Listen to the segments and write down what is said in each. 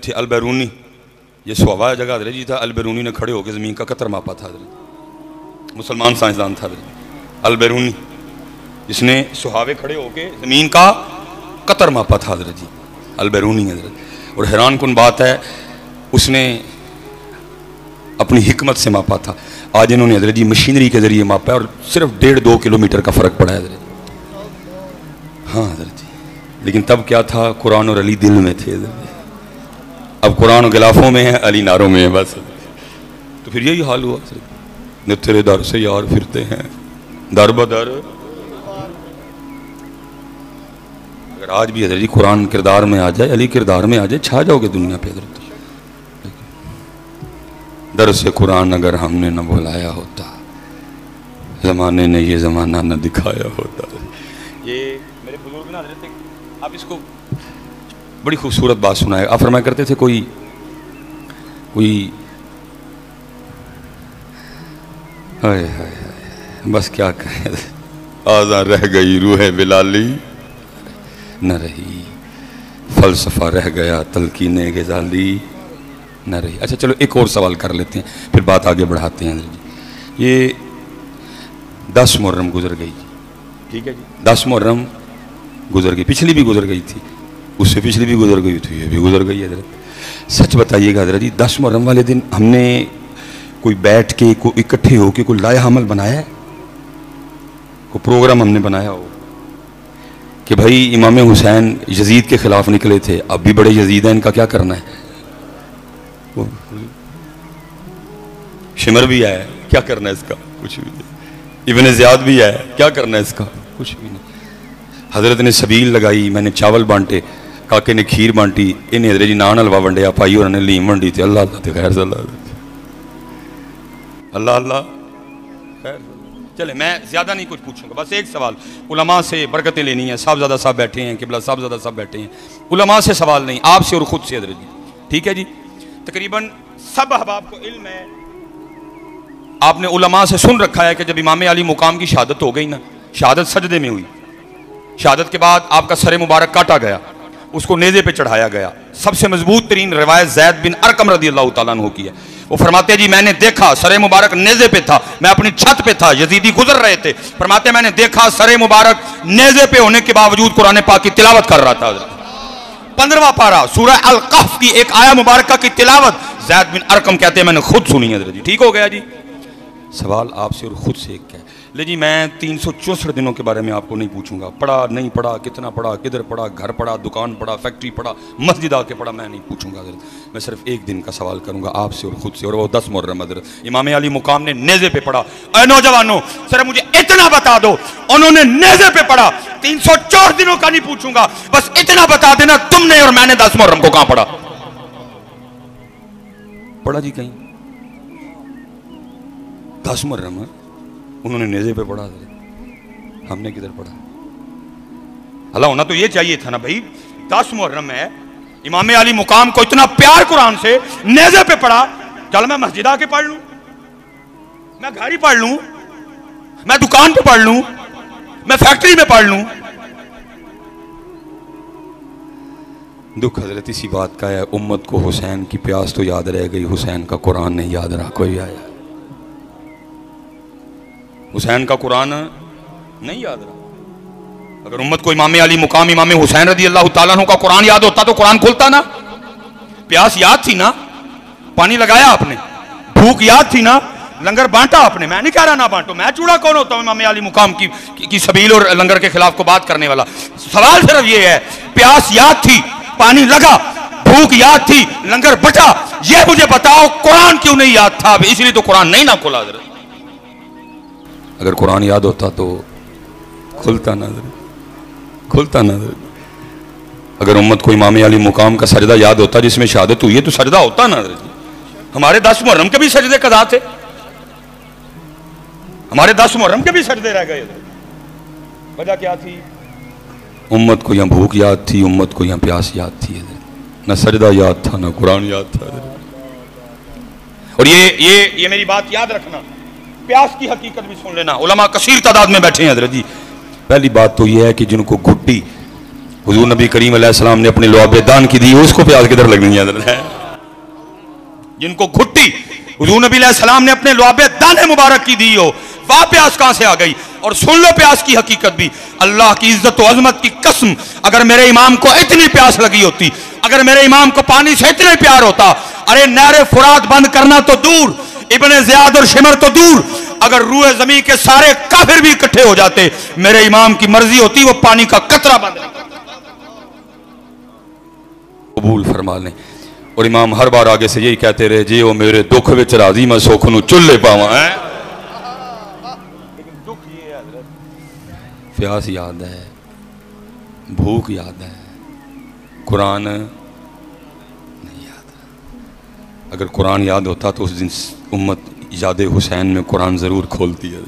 थे अल-बैरूनी, ये सुहावा जगह हजरत जी था। अल-बैरूनी ने खड़े होकर ज़मीन का कतर मापा था हजरत, मुसलमान साइंसदान था अल-बैरूनी, जिसने सुहावे खड़े होकर ज़मीन का कतर मापा था हजरत जी, अल-बैरूनी हजरत। और हैरान कुन बात है, उसने अपनी हिकमत से मापा था। आज इन्होंने हजरत जी मशीनरी के ज़रिए मापा है और सिर्फ 1.5-2 किलोमीटर का फ़र्क पड़ा है हजरत। हाँ हजरत जी, लेकिन तब क्या था, कुरान और अली दिल में थे हजरत। अब कुरान गिलाफों में है, अली नारों में है बस। तो फिर यही हाल हुआ हजरत, न तेरे दर से यार फिरते हैं दर बदर। अगर आज भी हजरत जी कुरान किरदार में आ जाए, अली किरदार में आ जाए, छा जाओगे दुनिया पे हजरत। दर से कुरान अगर हमने न बुलाया होता, ज़माने ने ये ज़माना न दिखाया होता। ये मेरे बुजुर्ग ना हजरत, आप इसको बड़ी खूबसूरत बात सुनाए। आप फरमाया करते थे, कोई हाय हाय बस क्या कहें, आज़ा रह गई रूह बिलाली न रही, फलसफा रह गया तलकीने ग़ज़ाली न रही। अच्छा चलो एक और सवाल कर लेते हैं, फिर बात आगे बढ़ाते हैं जी। ये 10 मुहर्रम गुजर गई, ठीक है जी, 10 मुहर्रम गुजर गई, पिछली भी गुजर गई थी, उससे पिछली भी गुजर गई थी, ये भी गुजर गई है हजरत। सच बताइएगा हजरत जी, 10 मुहर्रम वाले दिन हमने कोई बैठ के, कोई इकट्ठे होके कोई लाया हमल बनाया है, कोई प्रोग्राम हमने बनाया हो कि भाई इमाम हुसैन यजीद के खिलाफ निकले थे, अब भी बड़े यजीद हैं, इनका क्या करना है? शिमर भी आया, क्या करना है इसका? कुछ भी नहीं। इब्न ज़ियाद भी आया, क्या करना है इसका? कुछ भी नहीं। हजरत ने सबील लगाई, मैंने चावल बांटे, काके ने खीर बांटी, इन्हें हजरत जी नान हलवा वंडिया, पाई और लीम वंडी थी। अल्लाह अल्लाह खैर अल्लाह अल्लाह खैर। चले मैं ज़्यादा नहीं कुछ पूछूंगा, बस एक सवाल, उलमा से बरकतें लेनी है। साहबजादा साहब बैठे हैं, किबला साहबजादा साहब बैठे हैं, उलमा से सवाल नहीं, आपसे और ख़ुद से हजरत जी, ठीक है जी। तकरीबन सब अहबाब को इल्म है, आपने उलमा से सुन रखा है कि जब इमाम अली मुकाम की शहादत हो गई ना, शहादत सजदे में हुई, शहादत के बाद आपका सर मुबारक काटा गया, उसको नेज़े पे चढ़ाया गया। सबसे मजबूत तरीन रिवायत ज़ैद बिन अरकम रज़ी अल्लाह तआला अन्हु की है। वो फरमाते हैं जी मैंने देखा सर मुबारक नेज़े पे था, मैं अपनी छत पे था, यजीदी गुजर रहे थे, फरमाते मैंने देखा सर मुबारक नेज़े पे होने के बावजूद कुरान पाक की तिलावत कर रहा था। 15वां पारा सूरह अल कहफ की एक आया मुबारका की तिलावत ज़ैद बिन अरकम कहते हैं मैंने खुद सुनी है जी। ठीक हो गया जी। सवाल आपसे और खुद से एक है, ले जी मैं 364 दिनों के बारे में आपको नहीं पूछूंगा, पढ़ा नहीं पढ़ा, कितना पढ़ा, किधर पढ़ा, घर पढ़ा, दुकान पढ़ा, फैक्ट्री पढ़ा, मस्जिद आके पढ़ा, मैं नहीं पूछूंगा हजरत। मैं सिर्फ एक दिन का सवाल करूंगा आपसे और खुद से, और वो 10 मुहर्रम हजरत इमाम अली मुकाम ने नेज़े पे पढ़ा। अरे नौजवानों सिर्फ मुझे इतना बता दो, उन्होंने नेज़े पे पढ़ा, 304 दिनों का नहीं पूछूंगा, बस इतना बता देना तुमने और मैंने 10 मुहर्रम को कहां पढ़ा? पढ़ा जी कहीं? 10 मुहर्रम उन्होंने नेज़े पे पढ़ा, हमने किधर पढ़ा? हला होना तो ये चाहिए था ना भाई, 10 मुहर्रम है, इमाम अली मुकाम को इतना प्यार कुरान से, नेज़े पे पढ़ा। चल मैं मस्जिद आके पढ़ लूं, मैं घर ही पढ़ लूं, मैं दुकान पे पढ़ लूं, मैं फैक्ट्री में पढ़ लूं। दुख हजरत इसी बात का है, उम्मत को हुसैन की प्यास तो याद रह गई, हुसैन का कुरान नहीं याद रहा। कोई आया हुसैन का कुरान नहीं याद रहा। अगर उम्मत को इमाम अली मुकाम इमाम हुसैन रज़ी अल्लाह तआला अन्हु का कुरान याद होता तो कुरान खुलता ना? प्यास याद थी ना, पानी लगाया आपने, भूख याद थी ना, लंगर बांटा आपने। मैं नहीं कह रहा ना बांटो, मैं चूड़ा कौन होता हूं इमाम अली मुकाम की सबील और लंगर के खिलाफ को बात करने वाला। सवाल सिर्फ ये है, प्यास याद थी, पानी लगा, भूख याद थी, लंगर बटा, ये मुझे बताओ कुरान क्यों नहीं याद था? इसलिए तो कुरान नहीं ना खुला। अगर कुरान याद होता तो खुलता ना, खुलता ना। अगर उम्मत को इमाम अली मुकाम का सजदा याद होता जिसमें शहादत हुई है तो सजदा होता ना। हमारे 10 मुहर्रम के भी सजदे कदा थे, हमारे 10 मुहर्रम के भी सजदे रह गए। वजह क्या थी? उम्मत को यहाँ भूख याद थी, उम्मत को यहाँ प्यास याद थी, ना सजदा याद था ना कुरान याद था। और ये मेरी बात याद रखना, प्यास की हकीकत भी सुन लेना। उलमा कसीर तादाद में बैठे हैं हजरत जी। पहली बात तो यह है कि जिनको घुट्टी हुजूर नबी करीम अलैहिस्सलाम ने अपने लुआब दान की दी, उसको प्यास किधर लगनी है? जिनको घुट्टी हुजूर नबी अलैहिस्सलाम ने अपने लुआब दान मुबारक की दी हो, वह प्यास कहां से आ गई? और सुन लो प्यास की हकीकत भी, अल्लाह की इज्जत और अजमत की कसम, अगर मेरे इमाम को इतनी प्यास लगी होती, अगर मेरे इमाम को पानी से इतना प्यार होता, अरे नहर फुरात बंद करना तो दूर, इब्ने ज़ियाद और शिमर तो दूर, अगर रूए जमीन के सारे काफिर भी इकट्ठे हो जाते, मेरे इमाम की मर्जी होती वो पानी का कतरा बंद नहीं करता। कबूल फरमा लें। और इमाम हर बार आगे से यही कहते रहे, जे वो मेरे दुख विच राजी मैं सुख नूं चुल्ले पावां। लेकिन दुख ये है हज़रत, प्यास याद है, भूख याद है, कुरान नहीं याद। अगर कुरान याद होता तो उस दिन उम्मत याद हुसैन में कुरान ज़रूर खोलती है।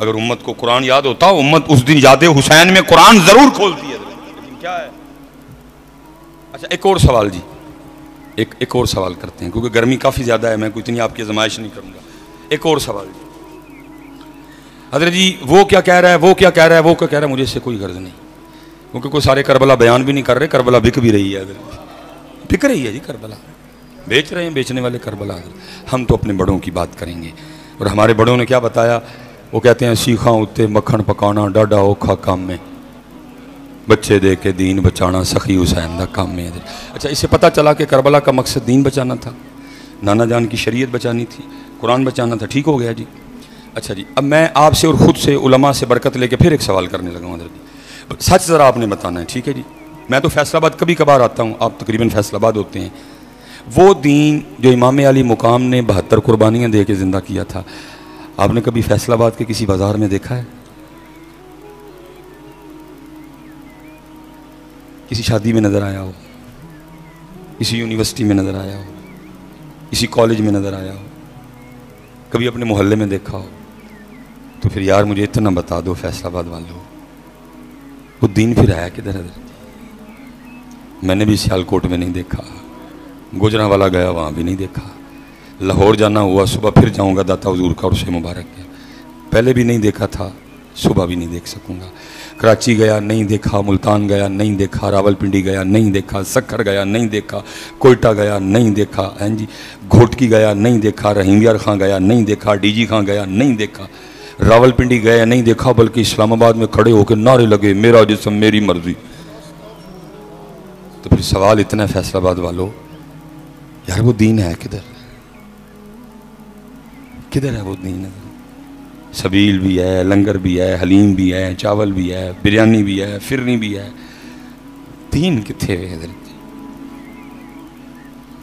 अगर उम्मत को कुरान याद होता, उम्मत उस दिन याद हुसैन में कुरान ज़रूर खोलती है। लेकिन क्या है? अच्छा, एक और सवाल जी, एक और सवाल करते हैं, क्योंकि गर्मी काफ़ी ज़्यादा है, मैं कोई इतनी आपकी आजमाइश नहीं करूँगा। एक और सवाल जी, हज़रत जी वो क्या कह रहा है, वो क्या कह रहा है, वो क्या कह रहा है, मुझे इससे कोई गर्ज नहीं, क्योंकि कोई सारे करबला बयान भी नहीं कर रहे। करबला बिक भी रही है, बिक रही है जी करबला, बेच रहे हैं बेचने वाले करबला। हम तो अपने बड़ों की बात करेंगे, और हमारे बड़ों ने क्या बताया? वो कहते हैं सीखा उत्ते मक्खन पकाना डाडा औखा काम में, बच्चे दे के दीन बचाना सखी हुसैन का काम में। अच्छा, इससे पता चला कि करबला का मकसद दीन बचाना था, नाना जान की शरीयत बचानी थी, कुरान बचाना था। ठीक हो गया जी। अच्छा जी, अब मैं आपसे और ख़ुद से उलमा से बरकत लेके फिर एक सवाल करने लगा हूँ। सच ज़रा आपने बताना है, ठीक है जी? मैं तो फैसलाबाद कभी कभार आता हूँ, आप तकरीबन फैसलाबाद होते हैं। वो दीन जो इमाम अली मुकाम ने 72 कुर्बानियाँ दे के ज़िंदा किया था, आपने कभी फैसलाबाद के किसी बाज़ार में देखा है? किसी शादी में नज़र आया हो, किसी यूनिवर्सिटी में नज़र आया हो, किसी कॉलेज में नज़र आया हो, कभी अपने मोहल्ले में देखा हो? तो फिर यार मुझे इतना बता दो फैसलाबाद वालों, वो दीन फिर आया किधर है? मैंने भी सियालकोट में नहीं देखा, गुजरांवाला गया वहाँ भी नहीं देखा, लाहौर जाना हुआ सुबह फिर जाऊँगा दाता हुजूर का उर्स मुबारक है, पहले भी नहीं देखा था, सुबह भी नहीं देख सकूँगा। कराची गया नहीं देखा, मुल्तान गया नहीं देखा, रावलपिंडी गया नहीं देखा, सक्खर गया नहीं देखा, कोयटा गया नहीं देखा, हैं जी, घोटकी गया नहीं देखा, रहीमयार खां गया नहीं देखा, डीजी खां गया नहीं देखा, रावलपिंडी गया नहीं देखा, बल्कि इस्लामाबाद में खड़े होकर नारे लगे मेरा जिस्म मेरी मर्जी। तो फिर सवाल इतना है फैसलाबाद वालों, यार वो दीन है किधर? किधर है वो दीन? सबील भी है, लंगर भी है, हलीम भी है, चावल भी है, बिरयानी भी है, फिरनी भी है, दीन किथे है?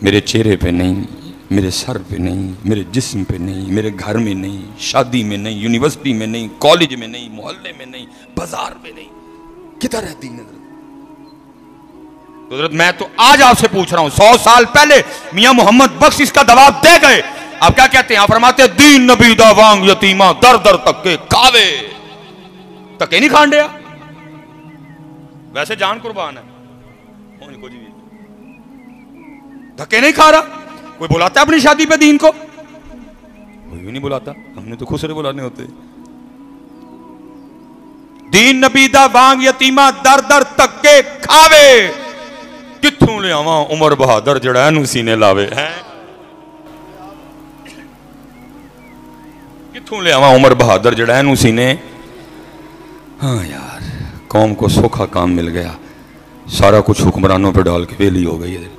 मेरे चेहरे पे नहीं, मेरे सर पे नहीं, मेरे जिस्म पे नहीं, मेरे घर में नहीं, शादी में नहीं, यूनिवर्सिटी में नहीं, कॉलेज में नहीं, मोहल्ले में नहीं, बाजार में नहीं, किधर है दीन? तो मैं तो आज आपसे पूछ रहा हूं, 100 साल पहले मियां मोहम्मद बख्श इसका जवाब दे गए। आप क्या कहते हैं? आप फरमाते हैं दीन नबी दा वांग यतीमा दर दर तक्के खावे, तक्के नहीं खान दिया, वैसे जान कुर्बान है, कुछ भी धक्के नहीं खा रहा। कोई बुलाता है अपनी शादी पे दीन को? कोई भी नहीं बुलाता, हमने तो खुसरे बुलाने होते। दीन नबी दा वांग यतीमा दर दर तक्के खावे, कित्थों ले आवा उमर बहादुर जड़ा इनू सीने लावे है? कित्थों ले आवा उमर बहादुर जड़ा इनू सीने? हाँ यार, कौम को सोखा काम मिल गया, सारा कुछ हुक्मरानों पर डाल के वेली हो गई है।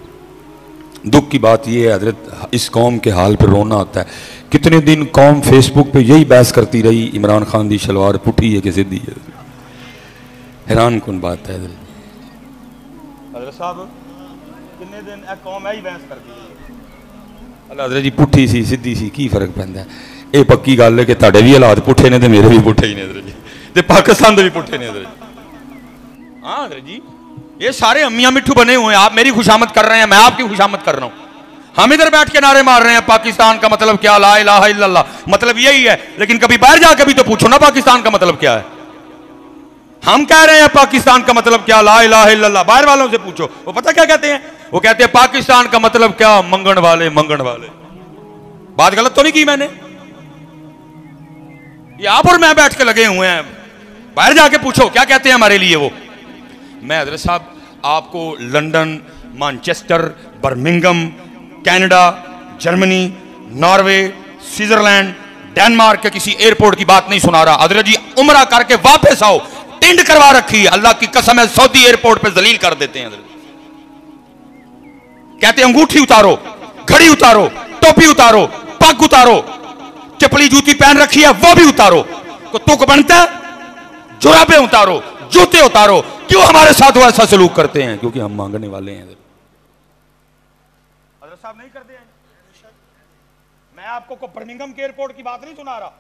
दुख की बात यह है हजरत, इस कौम के हाल पर रोना आता है। कितने दिन कौम फेसबुक पे यही बहस करती रही, इमरान खान की शलवार पुठी है कि सीधी है। हैरान कौन बात है हजरत साहब, कितने दिन कौम यही बहस करती रही। अल्लाह हजरत जी पुठी सी सीधी सी की फर्क पैंदा है? ये पक्की गल है कि तुहाडे भी हालात पुठे ने, मेरे भी पुठे ही ने हजरत जी, ते पाकिस्तान के भी पुठे ने हजरत जी। हाँ हजरत जी, ये सारे अम्मियां मिट्ठू बने हुए हैं। आप मेरी खुशामद कर रहे हैं, मैं आपकी खुशामद कर रहा हूं। हम इधर बैठ के नारे मार रहे हैं पाकिस्तान का मतलब क्या, ला इलाहा इल्लल्लाह मतलब यही है, लेकिन कभी बाहर जाकर भी तो पूछो ना पाकिस्तान का मतलब क्या है। हम कह रहे हैं पाकिस्तान का मतलब क्या, ला इलाहा इल्लल्लाह, बाहर वालों से पूछो, वो पता क्या कहते हैं? वो कहते हैं पाकिस्तान का मतलब क्या, मंगन वाले मंगन वाले। बात गलत तो नहीं की मैंने? ये आप और मैं बैठ के लगे हुए हैं, बाहर जाके पूछो क्या कहते हैं हमारे लिए वो। मैं हजरत साहब आपको London, Manchester, Birmingham, Canada, Germany, Norway, Switzerland, Denmark के किसी एयरपोर्ट की बात नहीं सुना रहा। हजरत जी उम्रा करके वापस आओ, टिंड करवा रखी है, अल्लाह की कसम है सऊदी एयरपोर्ट पे जलील कर देते हैं। कहते हैं अंगूठी उतारो, घड़ी उतारो, टोपी उतारो, पग उतारो, चपली जूती पहन रखी है वो भी उतारो, को तुक बनता है, जुराबे उतारो, जूते उतारो। क्यों हमारे साथ वो ऐसा सलूक करते हैं? क्योंकि हम मांगने वाले हैं। हज़रत साहब नहीं करते हैं। मैं आपको को बर्मिंघम के एयरपोर्ट की बात नहीं सुना रहा,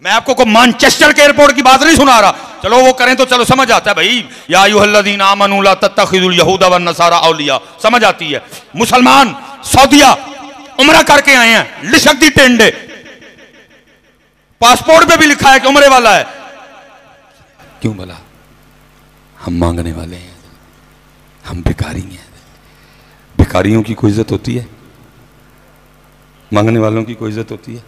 मैं आपको को मैनचेस्टर के एयरपोर्ट की बात नहीं सुना रहा। चलो वो करें तो चलो समझ आता है भाई, या अय्युहल्लज़ीना आमनू ला तत्तखिज़ुल यहूदा वन नसारा औलिया, समझ आती है। मुसलमान सऊदिया उम्रा करके आए हैं, लिशक दी टेंडे, पासपोर्ट पे भी लिखा है कि उम्रे वाला है। क्यों भला? हम मांगने वाले हैं, हम भिखारी हैं। भिखारियों की कोई इज्जत होती है? मांगने वालों की कोई इज्जत होती है?